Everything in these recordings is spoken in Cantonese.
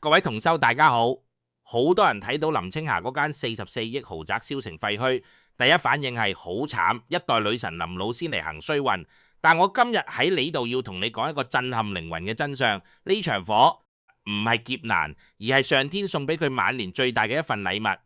各位同修大家好，好多人睇到林青霞嗰間44億豪宅燒成廢墟，第一反應係好慘，一代女神臨老先嚟行衰運。但我今日喺呢度要同你講一個震撼靈魂嘅真相，呢場火唔係劫難，而係上天送俾佢晚年最大嘅一份禮物。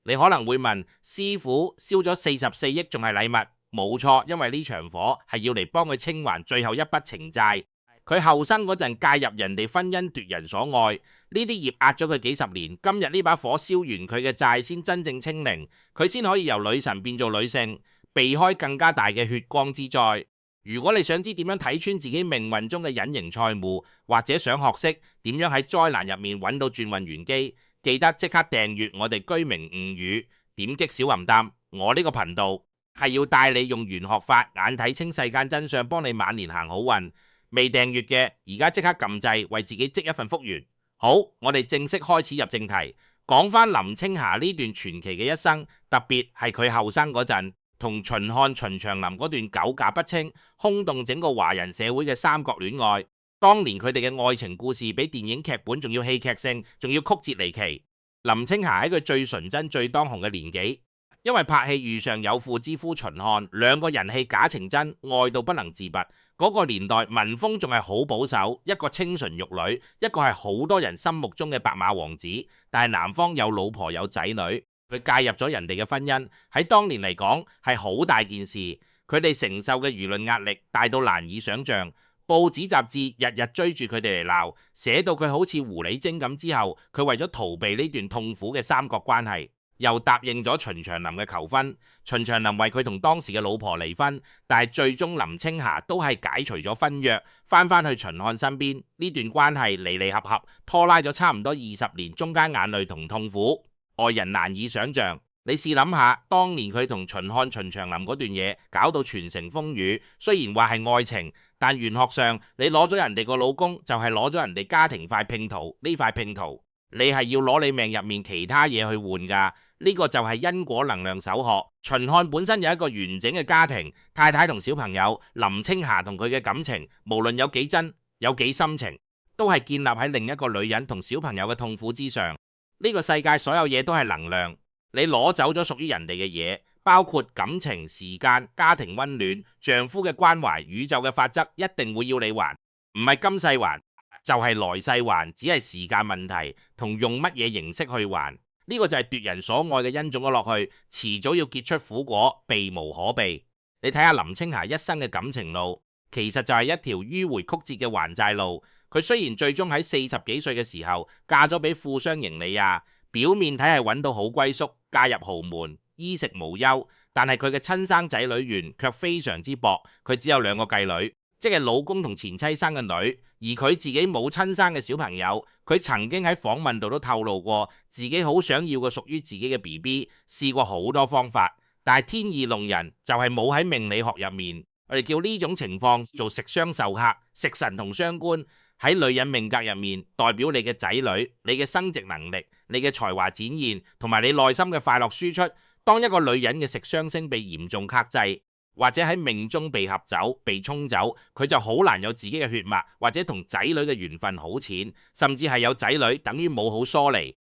你可能會問，師傅燒咗44億仲係禮物？冇錯，因為呢場火係要嚟幫佢清還最後一筆情債。佢後生嗰陣介入人哋婚姻奪人所愛，呢啲業壓咗佢幾十年，今日呢把火燒完佢嘅債先真正清零，佢先可以由女神變做女性，避開更加大嘅血光之災。如果你想知點樣睇穿自己命運中嘅隱形財務，或者想學識點樣喺災難入面揾到轉運玄機，記得即刻訂閱我哋居明誤語，點擊小雲擔。我呢個頻道係要帶你用玄學法眼睇清世間真相，幫你晚年行好運。未訂閱嘅而家即刻撳掣，為自己積一份福緣。好，我哋正式開始入正題，講翻林青霞呢段傳奇嘅一生，特別係佢後生嗰陣同秦漢秦祥林嗰段久假不清、轟動整個華人社會嘅三角戀愛。當年佢哋嘅愛情故事比電影劇本仲要戲劇性，仲要曲折離奇。林青霞喺佢最純真、最當紅嘅年紀，因為拍戲遇上有婦之夫秦漢，兩個人戲假情真，愛到不能自拔。嗰個年代文風仲係好保守，一個清純玉女，一個係好多人心目中嘅白馬王子。但係男方有老婆有仔女，佢介入咗人哋嘅婚姻，喺當年嚟講係好大件事。佢哋承受嘅輿論壓力大到難以想象，報紙雜誌日日追住佢哋嚟鬧，寫到佢好似狐狸精咁。之後佢為咗逃避呢段痛苦嘅三角關係，又答應咗秦祥林嘅求婚。秦祥林為佢同當時嘅老婆離婚，但係最終林青霞都係解除咗婚約，翻去秦漢身邊。呢段關係離離合合，拖拉咗差唔多20年，中間眼淚同痛苦，外人難以想象。你試諗下，當年佢同秦漢秦祥林嗰段嘢，搞到全城風雨。雖然話係愛情，但玄學上你攞咗人哋個老公，就係攞咗人哋家庭塊拼圖。呢塊拼圖你係要攞你命入面其他嘢去換噶。呢個就係因果能量手學。秦漢本身有一個完整嘅家庭，太太同小朋友。林青霞同佢嘅感情，無論有幾真有幾深情，都係建立喺另一個女人同小朋友嘅痛苦之上。呢個世界所有嘢都係能量，你攞走咗屬於人哋嘅嘢，包括感情、時間、家庭溫暖、丈夫嘅關懷，宇宙嘅法則一定會要你還，唔係今世還就係來世還，只係時間問題同用乜嘢形式去還。呢個就係奪人所愛嘅恩種咗落去，遲早要結出苦果，避無可避。你睇下林青霞一生嘅感情路，其實就係一條迂迴曲折嘅還債路。佢雖然最終喺40幾歲嘅時候嫁咗俾富商盈利亞，表面睇係揾到好歸宿，嫁入豪門，衣食無憂，但係佢嘅親生仔女緣卻非常之薄。佢只有2個繼女，即係老公同前妻生嘅女，而佢自己冇親生嘅小朋友。佢曾經喺訪問度都透露過，自己好想要個屬於自己嘅 BB， 試過好多方法，但係天意弄人，就係冇喺命理學入面，我哋叫呢種情況做食傷受克。食神同傷官喺女人命格入面，代表你嘅仔女、你嘅生殖能力、你嘅才華展現同埋你內心嘅快樂輸出。當一個女人嘅食傷星被嚴重克制，或者喺命中被合走、被沖走，佢就好難有自己嘅血脈，或者同仔女嘅緣分好淺，甚至係有仔女等於冇好疏離。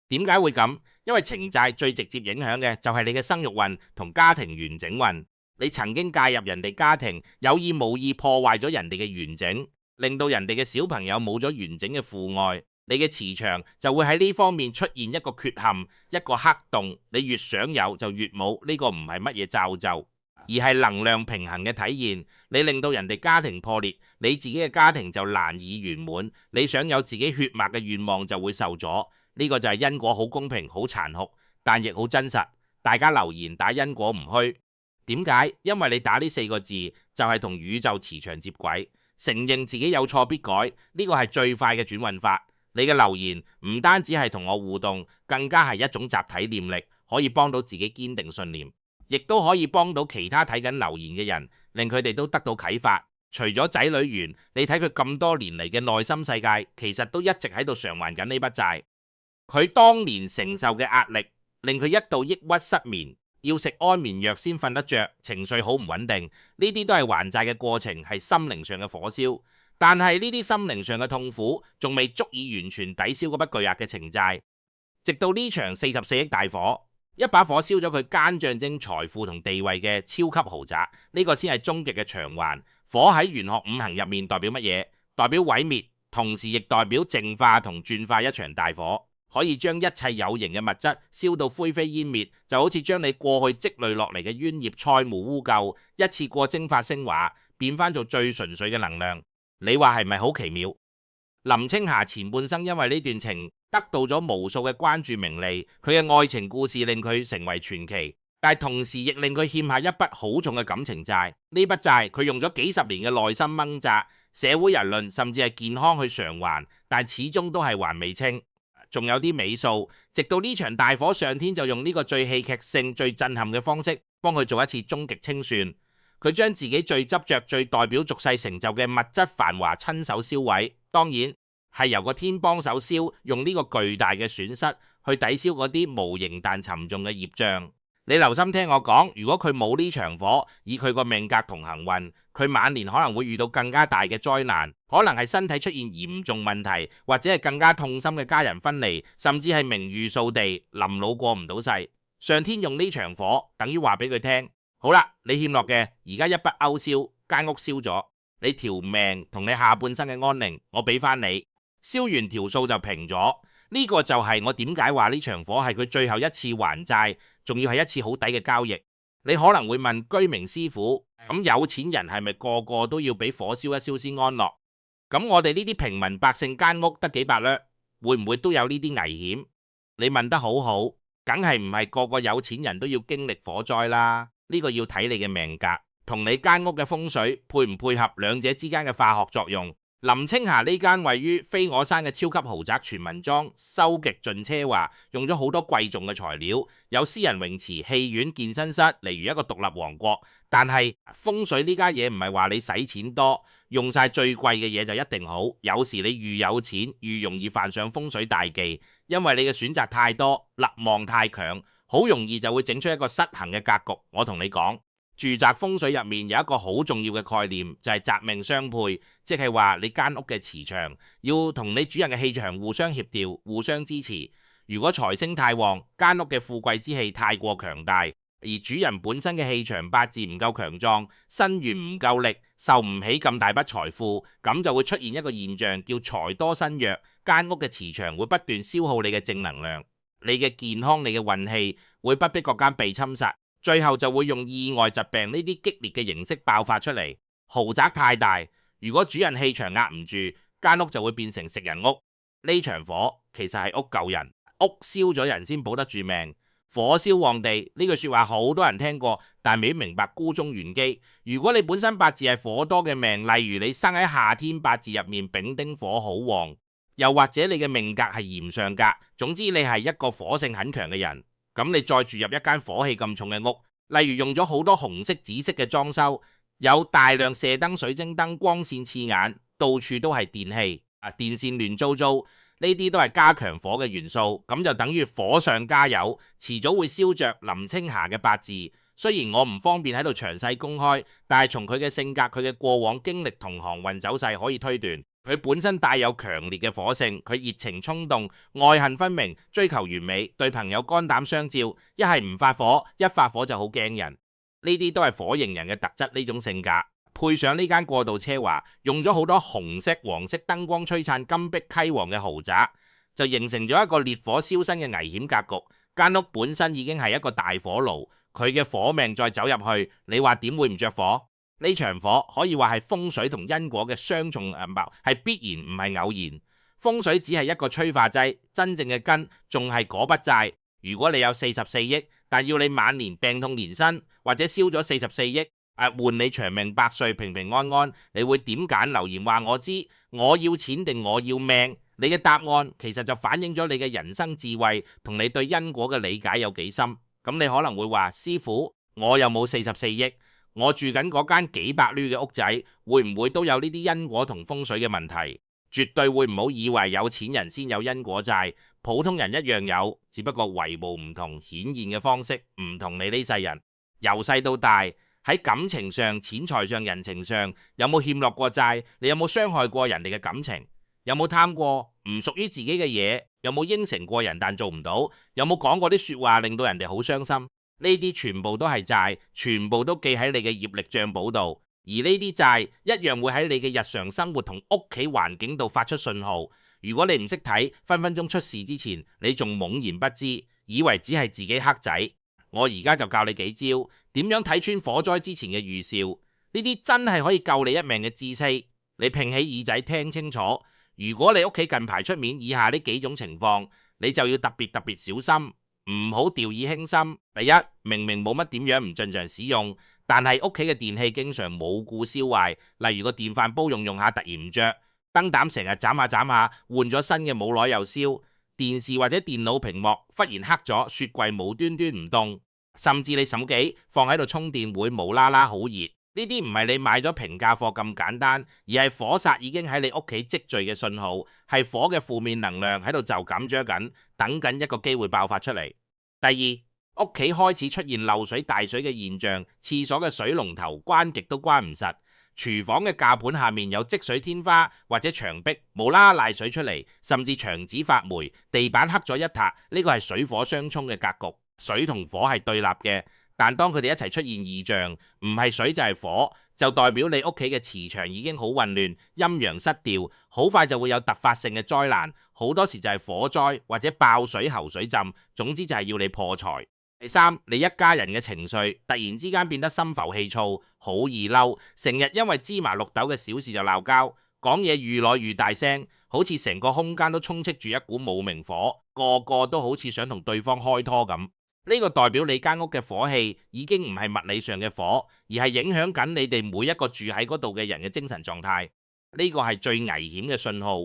點解會咁？因為情債最直接影響嘅就係你嘅生育運同家庭完整運。你曾經介入人哋家庭，有意無意破壞咗人哋嘅完整，令到人哋嘅小朋友冇咗完整嘅父愛，你嘅磁場就會喺呢方面出現一個缺陷，一個黑洞。你越想有就越冇。呢個唔係乜嘢造就，而係能量平衡嘅體現。你令到人哋家庭破裂，你自己嘅家庭就難以圓滿。你想有自己血脈嘅願望就會受阻。呢個就係因果好公平、好殘酷，但亦好真實。大家留言打因果唔虛。點解？因為你打呢4個字就係同宇宙磁場接軌，承認自己有錯必改。呢個係最快嘅轉運法。你嘅留言唔單止係同我互動，更加係一種集體念力，可以幫到自己堅定信念，亦都可以幫到其他睇緊留言嘅人，令佢哋都得到啟發。除咗仔女緣，你睇佢咁多年嚟嘅內心世界，其實都一直喺度償還緊呢筆債。佢當年承受嘅壓力，令佢一度抑鬱失眠，要食安眠藥先瞓得着，情緒好唔穩定。呢啲都係還債嘅過程，係心靈上嘅火燒。但係呢啲心靈上嘅痛苦仲未足以完全抵消嗰筆巨額嘅情債。直到呢場44億大火，一把火燒咗佢間象徵財富同地位嘅超級豪宅，呢個先係終極嘅償還。火喺玄學五行入面代表乜嘢？代表毀滅，同時亦代表淨化同轉化。一場大火可以將一切有形嘅物質燒到灰飛煙滅，就好似將你過去積累落嚟嘅冤孽、債務、污垢一次過蒸發升華，變翻做最純粹嘅能量。你話係咪好奇妙？林青霞前半生因為呢段情得到咗無數嘅關注名利，佢嘅愛情故事令佢成為傳奇，但係同時亦令佢欠下一筆好重嘅感情債。呢筆債佢用咗幾十年嘅內心掙扎、社會輿論甚至係健康去償還，但始終都係還未清，仲有啲尾數。直到呢場大火，上天就用呢個最戲劇性、最震撼嘅方式幫佢做一次終極清算。佢將自己最執着、最代表俗世成就嘅物質繁華親手燒毀，當然係由個天幫手燒，用呢個巨大嘅損失去抵消嗰啲無形但沉重嘅業障。你留心聽我講，如果佢冇呢場火，以佢個命格同行運，佢晚年可能會遇到更加大嘅災難，可能係身體出現嚴重問題，或者係更加痛心嘅家人分離，甚至係名譽掃地，臨老過唔到世。上天用呢場火，等於話俾佢聽，好啦，你欠落嘅而家一筆勾銷，間屋燒咗，你條命同你下半生嘅安寧，我俾翻你。燒完條數就平咗。呢個就係我點解話呢場火係佢最後一次還債，仲要係一次好抵嘅交易。你可能會問居明師傅，咁有錢人係咪個個都要俾火燒一燒先安樂？咁我哋呢啲平民百姓間屋得幾百呎，會唔會都有呢啲危險？你問得好好，梗係唔係個個有錢人都要經歷火災啦？呢個要睇你嘅命格同你間屋嘅風水配唔配合，兩者之間嘅化學作用。林青霞呢間位於飛鵝山嘅超級豪宅全民莊，收極盡奢華，用咗好多貴重嘅材料，有私人泳池、戲院、健身室，例如一個獨立王國。但係風水呢家嘢唔係話你使錢多，用晒最貴嘅嘢就一定好。有時你愈有錢愈容易犯上風水大忌，因為你嘅選擇太多，勒望太強，好容易就會整出一個失衡嘅格局。我同你講，住宅風水入面有一個好重要嘅概念，就係宅命相配，即係話你間屋嘅磁場要同你主人嘅氣場互相協調、互相支持。如果財星太旺，間屋嘅富貴之氣太過強大，而主人本身嘅氣場八字唔夠強壯，身緣唔夠力，受唔起咁大筆財富，咁就會出現一個現象叫財多身弱，間屋嘅磁場會不斷消耗你嘅正能量，你嘅健康、你嘅運氣會不必覺間被侵殺。最後就會用意外疾病呢啲激烈嘅形式爆發出嚟。豪宅太大，如果主人氣場壓唔住，間屋就會變成食人屋。呢場火其實係屋救人，屋燒咗人先保得住命。火燒旺地呢句說話好多人聽過，但未明白箇中玄機。如果你本身八字係火多嘅命，例如你生喺夏天八字入面丙丁火好旺，又或者你嘅命格係炎上格，總之你係一個火性很強嘅人，咁你再住入一間火氣咁重嘅屋，例如用咗好多紅色、紫色嘅裝修，有大量射燈、水晶燈，光線刺眼，到處都係電器，電線亂糟糟，呢啲都係加強火嘅元素，咁就等於火上加油，遲早會燒着林青霞嘅八字。雖然我唔方便喺度詳細公開，但係從佢嘅性格、佢嘅過往經歷同航運走勢可以推斷，佢本身帶有強烈嘅火性，佢熱情衝動，愛恨分明，追求完美，對朋友肝膽相照，一係唔發火，一發火就好驚人。呢啲都係火型人嘅特質，呢種性格配上呢間過度奢華，用咗好多紅色、黃色燈光璀璨、金碧輝煌嘅豪宅，就形成咗一個烈火燒身嘅危險格局。間屋本身已經係一個大火爐，佢嘅火命再走入去，你話點會唔着火？呢場火可以話係風水同因果嘅雙重暗謀，係必然唔係偶然。風水只係一個催化劑，真正嘅根仲係嗰筆債。如果你有44億，但要你晚年病痛連身，或者燒咗44億，換你長命百歲、平平安安，你會點揀？留言話我知，我要錢定我要命？你嘅答案其實就反映咗你嘅人生智慧同你對因果嘅理解有幾深。咁你可能會話，師傅，我又冇44億，我住緊嗰間幾百縷嘅屋仔，會唔會都有呢啲因果同風水嘅問題？絕對會，唔好以為有錢人先有因果債，普通人一樣有，只不過為無唔同，顯現嘅方式唔同你呢世人。由細到大喺感情上、錢財上、人情上，有冇欠落過債？你有冇傷害過人哋嘅感情？有冇貪過唔屬於自己嘅嘢？有冇應承過人但做唔到？有冇講過啲說話令到人哋好傷心？呢啲全部都係債，全部都記喺你嘅業力賬簿度。而呢啲債一樣會喺你嘅日常生活同屋企環境度發出信號。如果你唔識睇，分分鐘出事之前，你仲懵然不知，以為只係自己黑仔。我而家就教你幾招，點樣睇穿火災之前嘅預兆。呢啲真係可以救你一命嘅知識。你拼起耳仔聽清楚。如果你屋企近排出面以下呢幾種情況，你就要特別小心，唔好掉以輕心。第一，明明冇乜點樣唔盡常使用，但係屋企嘅電器經常冇故燒壞，例如個電飯煲用下突然唔着，燈膽成日斬下，換咗新嘅冇耐又燒，電視或者電腦屏幕忽然黑咗，雪櫃無端端唔凍，甚至你手機放喺度充電會無啦啦好熱。呢啲唔係你買咗平價貨咁簡單，而係火煞已經喺你屋企積聚嘅信號，係火嘅負面能量喺度就咁着緊，等緊一個機會爆發出嚟。第二，屋企開始出現漏水大水嘅現象，廁所嘅水龍頭關極都關唔實，廚房嘅架盤下面有積水天花或者牆壁無啦啦瀨水出嚟，甚至牆紙發霉，地板黑咗一笪，呢個係水火相沖嘅格局。水同火係對立嘅。但當佢哋一齊出現異象，唔係水就係火，就代表你屋企嘅磁場已經好混亂，陰陽失調，好快就會有突發性嘅災難，好多時就係火災或者爆水喉水浸，總之就係要你破財。第三，你一家人嘅情緒突然之間變得心浮氣躁，好易嬲，成日因為芝麻綠豆嘅小事就鬧交，講嘢愈來愈大聲，好似成個空間都充斥住一股冇明火，個個都好似想同對方開拖咁。呢個代表你間屋嘅火氣已經唔係物理上嘅火，而係影響緊你哋每一個住喺嗰度嘅人嘅精神狀態。呢個係最危險嘅信號，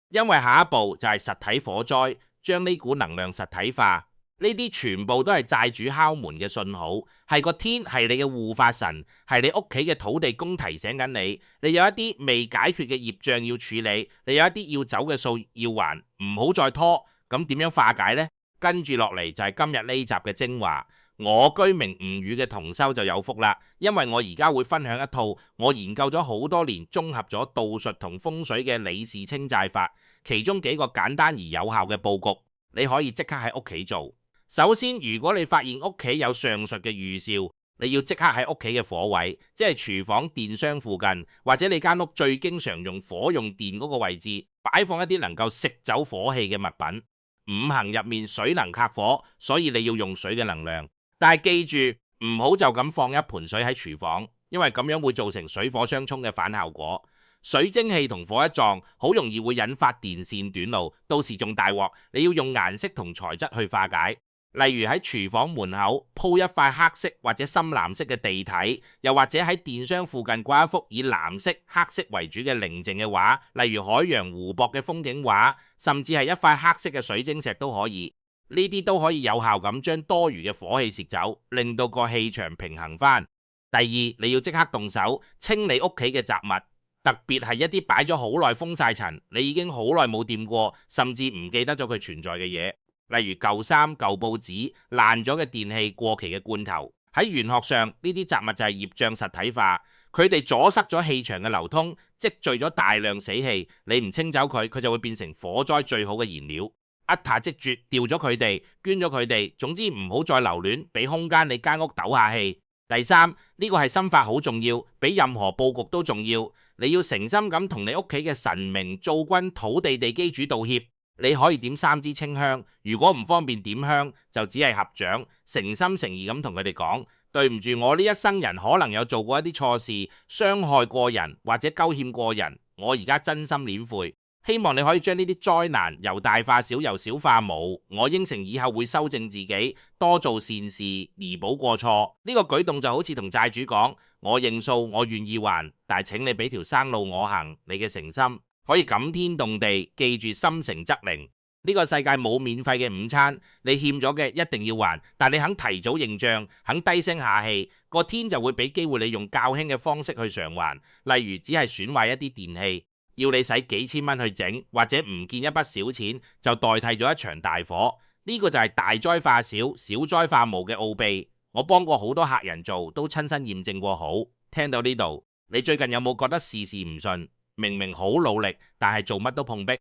因為下一步就係實體火災，將呢股能量實體化。呢啲全部都係債主敲門嘅信號，係個天，係你嘅護法神，係你屋企嘅土地公提醒緊你，你有一啲未解決嘅業障要處理，你有一啲要走嘅數要還，唔好再拖。咁點樣化解呢？跟住落嚟就係今日呢集嘅精華，我居明吳語嘅同修就有福啦，因為我而家會分享一套我研究咗好多年，綜合咗道術同風水嘅理事清債法，其中幾個簡單而有效嘅佈局，你可以即刻喺屋企做。首先，如果你發現屋企有上述嘅預兆，你要即刻喺屋企嘅火位，即係廚房電箱附近，或者你間屋最經常用火用電嗰個位置，擺放一啲能夠食走火氣嘅物品。五行入面水能克火，所以你要用水嘅能量。但係記住，唔好就咁放一盆水喺廚房，因為咁樣會造成水火相沖嘅反效果。水蒸氣同火一撞，好容易會引發電線短路，到時仲大鑊。你要用顏色同材質去化解。例如喺廚房門口鋪一塊黑色或者深藍色嘅地體，又或者喺電箱附近掛一幅以藍色、黑色為主嘅寧靜嘅畫，例如海洋湖泊嘅風景畫，甚至係一塊黑色嘅水晶石都可以。呢啲都可以有效咁將多餘嘅火氣攝走，令到個氣場平衡翻。第二，你要即刻動手清理屋企嘅雜物，特別係一啲擺咗好耐封晒塵，你已經好耐冇掂過，甚至唔記得咗佢存在嘅嘢。例如舊衫、舊報紙、爛咗嘅電器、過期嘅罐頭。喺玄學上，呢啲雜物就係業障實體化，佢哋阻塞咗氣場嘅流通，積聚咗大量死氣。你唔清走佢，佢就會變成火災最好嘅燃料。一塌即絕，掉咗佢哋，捐咗佢哋，總之唔好再留戀，俾空間你間屋抖下氣。第三，呢個係心法好重要，比任何佈局都重要。你要誠心咁同你屋企嘅神明、灶君、土地地基主道歉。你可以點3支清香，如果唔方便點香，就只係合掌，誠心誠意咁同佢哋講，對唔住，我呢一生人可能有做過一啲錯事，傷害過人或者勾欠過人，我而家真心懺悔，希望你可以將呢啲災難由大化小，由小化無。我應承以後會修正自己，多做善事，彌補過錯。呢個舉動就好似同債主講，我認數，我願意還，但係請你俾條生路我行，你嘅誠心。可以感天動地，記住心誠則靈。呢個世界冇免費嘅午餐，你欠咗嘅一定要還，但你肯提早認賬，肯低聲下氣，個天就會俾機會你用較輕嘅方式去償還。例如只係損壞一啲電器，要你使幾千蚊去整，或者唔見一筆小錢就代替咗一場大火。呢個就係大災化小，小災化無嘅奧秘。我幫過好多客人做，都親身驗證過好。聽到呢度，你最近有冇覺得事事唔順？明明好努力，但係做乜都碰壁。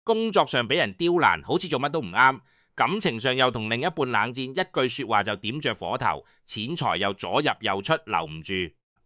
工作上俾人刁難，好似做乜都唔啱。感情上又同另一半冷戰，一句說話就點着火頭。錢財又左入右出，留唔住，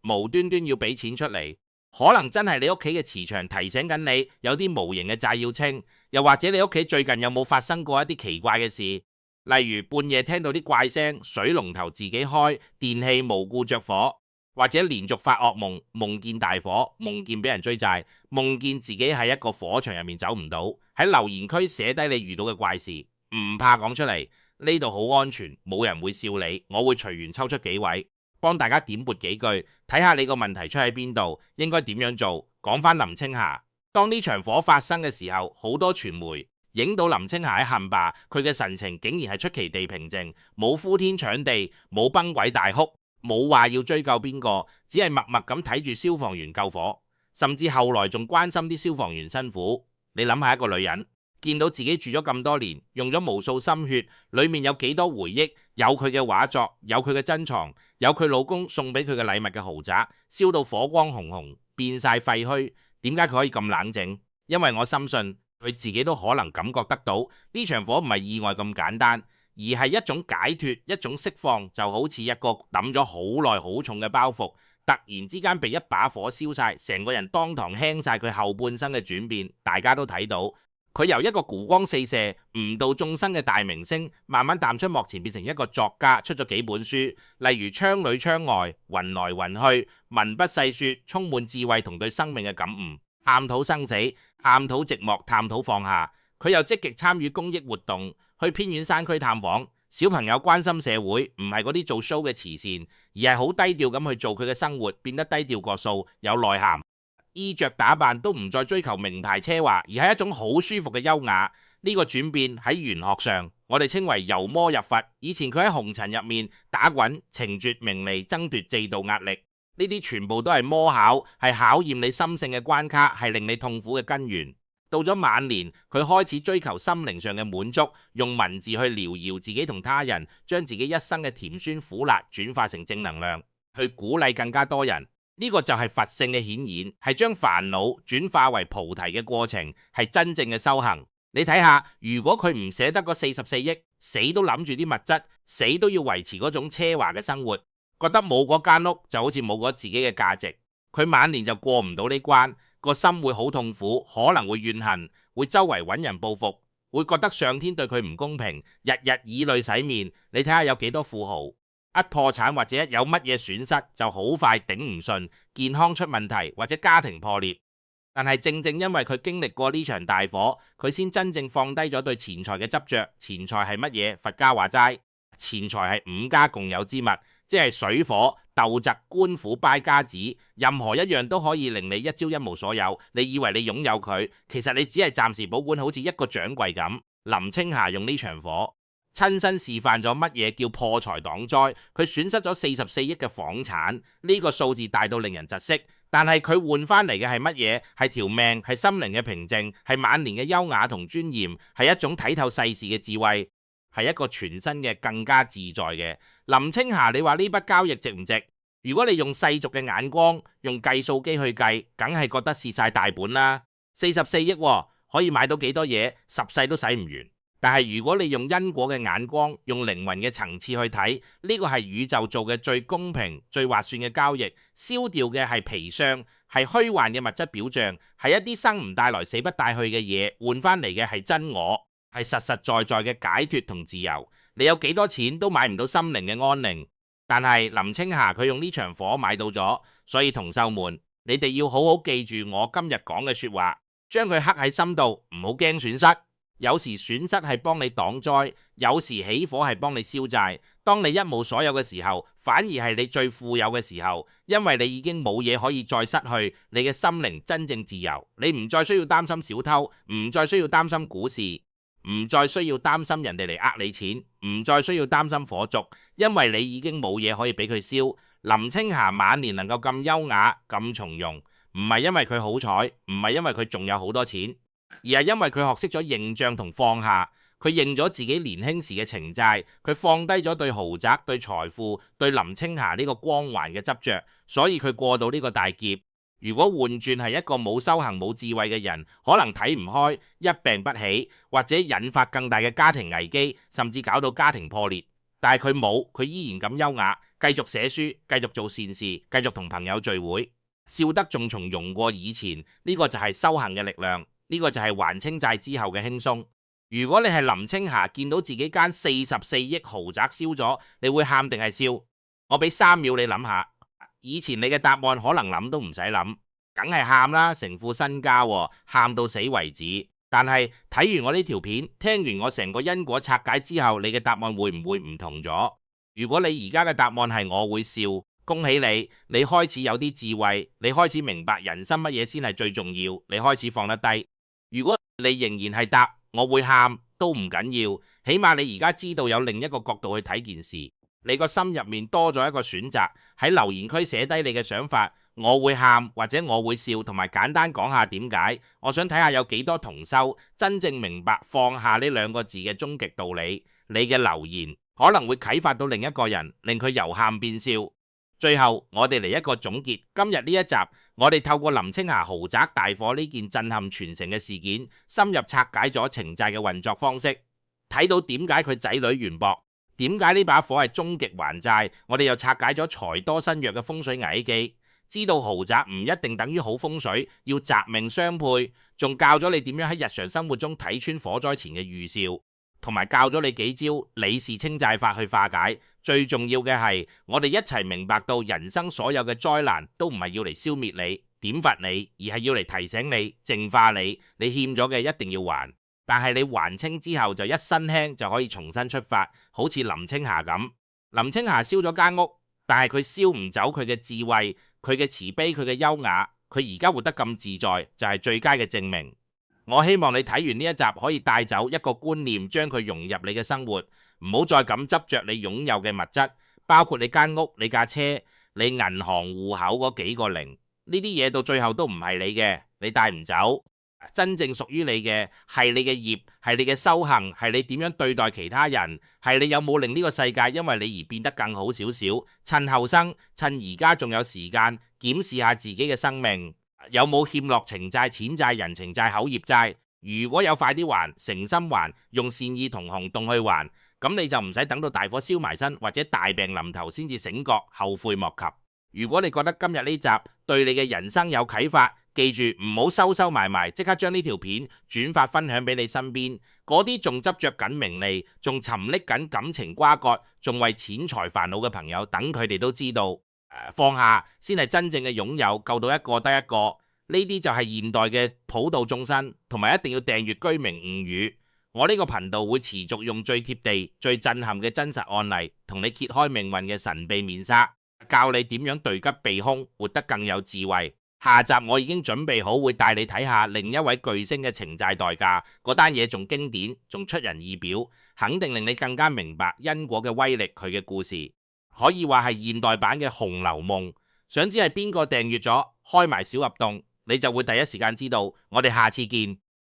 無端端要俾錢出嚟。可能真係你屋企嘅磁場提醒緊你，有啲無形嘅債要清。又或者你屋企最近有冇發生過一啲奇怪嘅事？例如半夜聽到啲怪聲，水龍頭自己開，電器無故着火，或者連續發噩夢，夢見大火，夢見俾人追債，夢見自己喺一個火場入面走唔到。喺留言區寫低你遇到嘅怪事，唔怕講出嚟，呢度好安全，冇人會笑你。我會隨緣抽出幾位，幫大家點撥幾句，睇下你個問題出喺邊度，應該點樣做。講翻林青霞，當呢場火發生嘅時候，好多傳媒影到林青霞喺陷壩，佢嘅神情竟然係出奇地平靜，冇呼天搶地，冇崩鬼大哭，冇話要追究邊個，只係默默咁睇住消防員救火，甚至後來仲關心啲消防員辛苦。你諗下，一個女人見到自己住咗咁多年，用咗無數心血，裏面有幾多回憶，有佢嘅畫作，有佢嘅珍藏，有佢老公送俾佢嘅禮物嘅豪宅，燒到火光紅紅，變晒廢墟。點解佢可以咁冷靜？因為我深信佢自己都可能感覺得到呢場火唔係意外咁簡單，而係一種解脫，一種釋放。就好似一個抌咗好耐好重嘅包袱，突然之間被一把火燒晒，成個人當堂輕晒。佢後半生嘅轉變，大家都睇到。佢由一個湖光四射、誤導眾生嘅大明星，慢慢淡出幕前，變成一個作家，出咗幾本書，例如《窗裏窗外》、《雲來雲去》、文不細說，充滿智慧同對生命嘅感悟，探討生死，探討寂寞，探討放下。佢又積極參與公益活動，去偏遠山區探訪小朋友，關心社會，唔係嗰啲做 show 嘅慈善，而係好低調咁去做佢嘅生活，變得低調過數，有內涵。衣着打扮都唔再追求名牌奢華，而係一種好舒服嘅優雅。呢個轉變喺玄學上，我哋稱為由魔入佛。以前佢喺紅塵入面打滾，情絕名利，爭奪制度壓力，呢啲全部都係魔考，係考驗你心性嘅關卡，係令你痛苦嘅根源。到咗晚年，佢開始追求心靈上嘅滿足，用文字去療癒自己同他人，將自己一生嘅甜酸苦辣轉化成正能量，去鼓勵更加多人。呢個就係佛性嘅顯現，係將煩惱轉化為菩提嘅過程，係真正嘅修行。你睇下，如果佢唔捨得嗰44億，死都諗住啲物質，死都要維持嗰種奢華嘅生活，覺得冇嗰間屋就好似冇咗自己嘅價值，佢晚年就過唔到呢關，個心會好痛苦，可能會怨恨，會周圍揾人報復，會覺得上天對佢唔公平，日日以淚洗面。你睇下有幾多富豪，一破產或者有乜嘢損失就好快頂唔順，健康出問題或者家庭破裂。但係正正因為佢經歷過呢場大火，佢先真正放低咗對錢財嘅執着。錢財係乜嘢？佛家話齋，錢財係五家共有之物，即係水火鬥疾官府敗家子，任何一樣都可以令你一朝一無所有。你以為你擁有佢，其實你只係暫時保管，好似一個掌櫃咁。林青霞用呢場火親身示範咗乜嘢叫破財擋災，佢損失咗44億嘅房產，呢個數字大到令人窒息。但係佢換翻嚟嘅係乜嘢？係條命，係心靈嘅平靜，係晚年嘅優雅同尊嚴，係一種睇透世事嘅智慧，係一個全新嘅更加自在嘅林青霞。你話呢筆交易值唔值？如果你用世俗嘅眼光，用計數機去計，梗係覺得蝕晒大本啦。44億可以買到幾多嘢，10世都使唔完。但係如果你用因果嘅眼光，用靈魂嘅層次去睇，呢個係宇宙做嘅最公平、最划算嘅交易。燒掉嘅係皮箱，係虛幻嘅物質表象，係一啲生唔帶來死不帶去嘅嘢，換翻嚟嘅係真我，係實實在在嘅解脫同自由。你有幾多錢都買唔到心靈嘅安寧。但係林青霞佢用呢場火買到咗，所以同修們，你哋要好好記住我今日講嘅說話，將佢刻喺心度，唔好驚損失。有時損失係幫你擋災，有時起火係幫你消債。當你一無所有嘅時候，反而係你最富有嘅時候，因為你已經冇嘢可以再失去，你嘅心靈真正自由，你唔再需要擔心小偷，唔再需要擔心股市，唔再需要擔心人哋嚟呃你錢，唔再需要擔心火燭，因為你已經冇嘢可以俾佢燒。林青霞晚年能夠咁優雅咁從容，唔係因為佢好彩，唔係因為佢仲有好多錢，而係因為佢學識咗認賬同放下。佢認咗自己年輕時嘅情債，佢放低咗對豪宅、對財富、對林青霞呢個光環嘅執着，所以佢過到呢個大劫。如果換轉係一個冇修行冇智慧嘅人，可能睇唔開，一病不起，或者引發更大嘅家庭危機，甚至搞到家庭破裂。但係佢冇，佢依然咁優雅，繼續寫書，繼續做善事，繼續同朋友聚會，笑得仲從容過以前。呢個就係修行嘅力量，呢個就係還清債之後嘅輕鬆。如果你係林青霞，見到自己間44億豪宅燒咗，你會喊定係笑？我俾3秒你諗下。以前你嘅答案可能諗都唔使諗，梗係喊啦，成副身家喎，喊到死為止。但係睇完我呢條片，聽完我成個因果拆解之後，你嘅答案會唔會唔同咗？如果你而家嘅答案係我會笑，恭喜你，你開始有啲智慧，你開始明白人生乜嘢先係最重要，你開始放得低。如果你仍然係答我會喊，都唔緊要，起碼你而家知道有另一個角度去睇件事。你個心入面多咗一個選擇，喺留言區寫低你嘅想法，我會喊或者我會笑，同埋簡單講下點解。我想睇下有幾多同修真正明白放下呢2個字嘅終極道理。你嘅留言可能會啟發到另一個人，令佢由喊變笑。最後我哋嚟一個總結，今日呢一集我哋透過林青霞豪宅大火呢件震撼全城嘅事件，深入拆解咗情債嘅運作方式，睇到點解佢仔女緣薄，點解呢把火係終極還債？我哋又拆解咗財多身弱嘅風水危機，知道豪宅唔一定等於好風水，要宅命相配，仲教咗你點樣喺日常生活中睇穿火災前嘅預兆，同埋教咗你幾招理事清債法去化解。最重要嘅係，我哋一齊明白到人生所有嘅災難都唔係要嚟消滅你、點罰你，而係要嚟提醒你、淨化你，你欠咗嘅一定要還。但係你還清之後就一身輕就可以重新出發，好似林青霞咁。林青霞燒咗間屋，但係佢燒唔走佢嘅智慧、佢嘅慈悲、佢嘅優雅，佢而家活得咁自在，就係最佳嘅證明。我希望你睇完呢一集可以帶走一個觀念，將佢融入你嘅生活，唔好再咁執着你擁有嘅物質，包括你間屋、你架車、你銀行戶口嗰幾個零，呢啲嘢到最後都唔係你嘅，你帶唔走。真正屬於你嘅係你嘅業，係你嘅修行，係你點樣對待其他人，係你有冇令呢個世界因為你而變得更好少少。趁後生，趁而家仲有時間，檢視下自己嘅生命，有冇欠落情債、錢債、人情債、口業債。如果有，快啲還，誠心還，用善意同行動去還，咁你就唔使等到大火燒埋身或者大病臨頭先至醒覺，後悔莫及。如果你覺得今日呢集對你嘅人生有啟發，記住唔好收埋埋，即刻將呢條片轉發分享俾你身邊嗰啲仲執着緊名利、仲沉溺緊感情瓜葛、仲為錢財煩惱嘅朋友，等佢哋都知道，放下先係真正嘅擁有，救到一個得一個。呢啲就係現代嘅普度眾生，同埋一定要訂閱居明悟語。我呢個頻道會持續用最貼地、最震撼嘅真實案例，同你揭開命運嘅神秘面紗，教你點樣對吉避凶，活得更有智慧。下集我已經準備好，會帶你睇下另一位巨星嘅情債代價，嗰單嘢仲經典，仲出人意表，肯定令你更加明白因果嘅威力。佢嘅故事可以話係現代版嘅《紅樓夢》。想知係邊個訂閱咗，開埋小盒洞，你就會第一時間知道。我哋下次見。